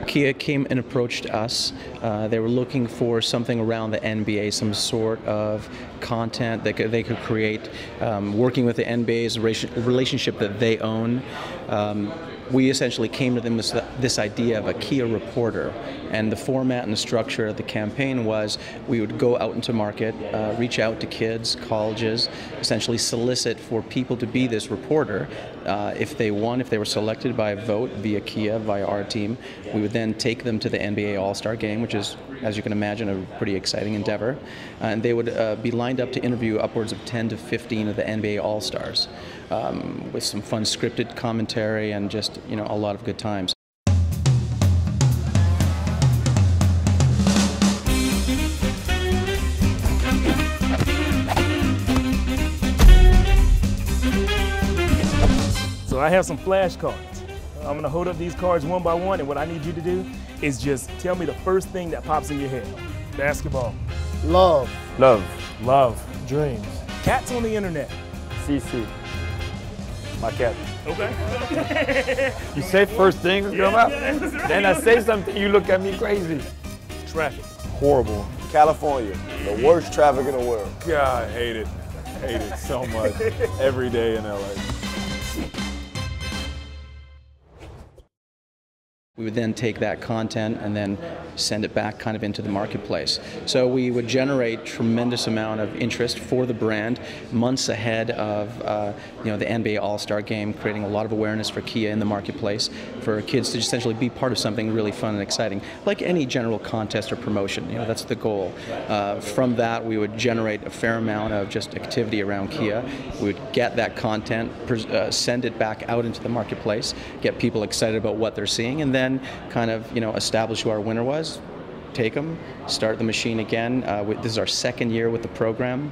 Kia came and approached us. They were looking for something around the NBA, some sort of content that they could create, working with the NBA's relationship that they own. We essentially came to them with this idea of a Kia reporter, and the format and the structure of the campaign was we would go out into market, reach out to kids, colleges, essentially solicit for people to be this reporter. If they were selected by a vote via Kia, via our team, we would then take them to the NBA All-Star Game, which is, as you can imagine, a pretty exciting endeavor. And they would be lined up to interview upwards of 10 to 15 of the NBA All-Stars, with some fun scripted commentary and just, a lot of good times. So I have some flashcards. I'm going to hold up these cards one by one, and what I need you to do is just tell me the first thing that pops in your head. Basketball. Love. Love. Love. Dreams. Cats on the internet. CC. My cat. Okay. You say first thing, then I say something, you look at me crazy. Traffic. Horrible. California, the worst traffic in the world. God, I hate it. I hate it so much. Every day in LA. We would then take that content and then send it back kind of into the marketplace. So we would generate tremendous amount of interest for the brand months ahead of the NBA All-Star Game, creating a lot of awareness for Kia in the marketplace, for kids to essentially be part of something really fun and exciting, like any general contest or promotion. That's the goal. From that, we would generate a fair amount of just activity around Kia. We would get that content, send it back out into the marketplace, get people excited about what they're seeing, and then kind of establish who our winner was, take them, start the machine again. This is our second year with the program,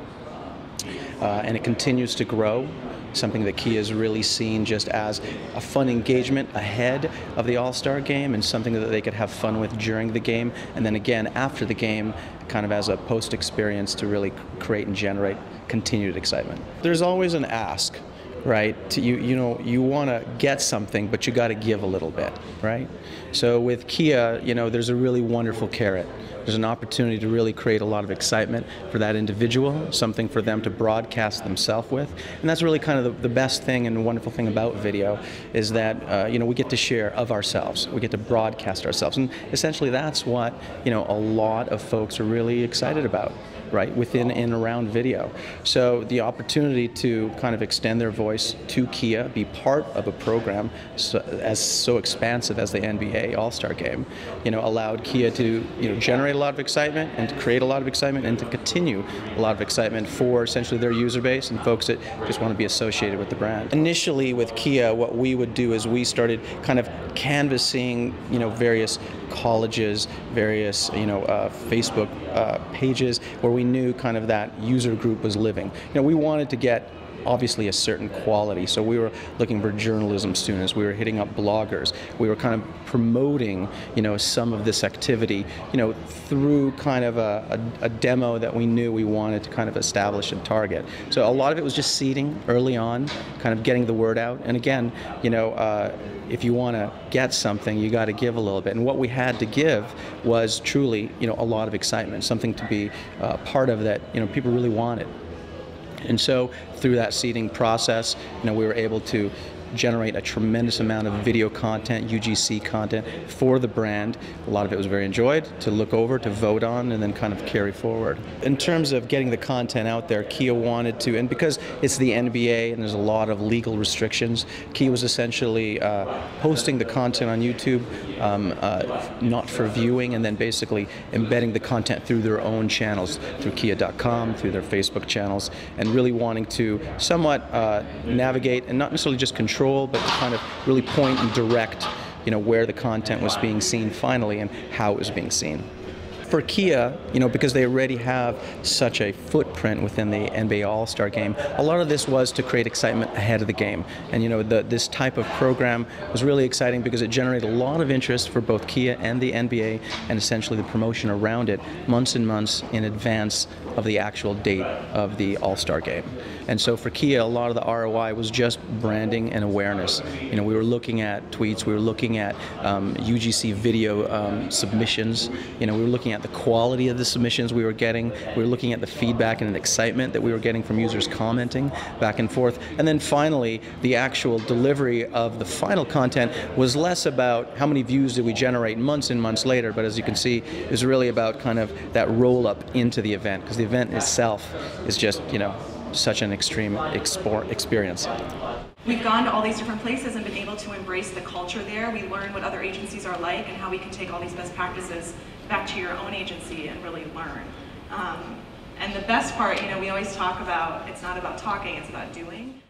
and it continues to grow. Something that Kia has really seen just as a fun engagement ahead of the All-Star Game, and something that they could have fun with during the game, and then again after the game, kind of as a post experience to really create and generate continued excitement. There's always an ask. Right, you want to get something, but you got to give a little bit, right? So with Kia, there's a really wonderful carrot. There's an opportunity to really create a lot of excitement for that individual, something for them to broadcast themselves with, and that's really kind of the best thing and the wonderful thing about video is that we get to share of ourselves, we get to broadcast ourselves, and essentially that's what a lot of folks are really excited about. Right, within and around video. So the opportunity to kind of extend their voice to Kia, be part of a program so expansive as the NBA All-Star Game, allowed Kia to generate a lot of excitement and to create a lot of excitement and to continue a lot of excitement for essentially their user base and folks that just want to be associated with the brand. Initially with Kia, what we would do is we started kind of canvassing various colleges, various Facebook pages where we knew kind of that user group was living. We wanted to get obviously a certain quality, so we were looking for journalism students, we were hitting up bloggers, we were kind of promoting some of this activity through kind of a demo that we knew we wanted to kind of establish and target. So a lot of it was just seeding early on, kind of getting the word out, and again if you want to get something, you got to give a little bit. And what we had to give was truly, a lot of excitement, something to be part of that, people really wanted. And so through that seeding process, we were able to generate a tremendous amount of video content, UGC content for the brand. A lot of it was very enjoyed to look over, to vote on, and then kind of carry forward. In terms of getting the content out there, Kia wanted to, and because it's the NBA and there's a lot of legal restrictions, Kia was essentially posting the content on YouTube, not for viewing, and then basically embedding the content through their own channels, through Kia.com, through their Facebook channels, and really wanting to somewhat navigate and not necessarily just control, but to kind of really point and direct, where the content was being seen finally and how it was being seen. for Kia, because they already have such a footprint within the NBA All-Star Game, a lot of this was to create excitement ahead of the game. And this type of program was really exciting because it generated a lot of interest for both Kia and the NBA, and essentially the promotion around it months and months in advance of the actual date of the All-Star Game. And so for Kia, a lot of the ROI was just branding and awareness. We were looking at tweets, we were looking at UGC video submissions, we were looking at the quality of the submissions we were getting, we were looking at the feedback and the excitement that we were getting from users commenting back and forth. And then finally, the actual delivery of the final content was less about how many views did we generate months and months later, but as you can see, it was really about kind of that roll up into the event, because the event itself is just, such an extreme experience. We've gone to all these different places and been able to embrace the culture there. We learn what other agencies are like and how we can take all these best practices back to your own agency and really learn. And the best part, we always talk about, it's not about talking, it's about doing.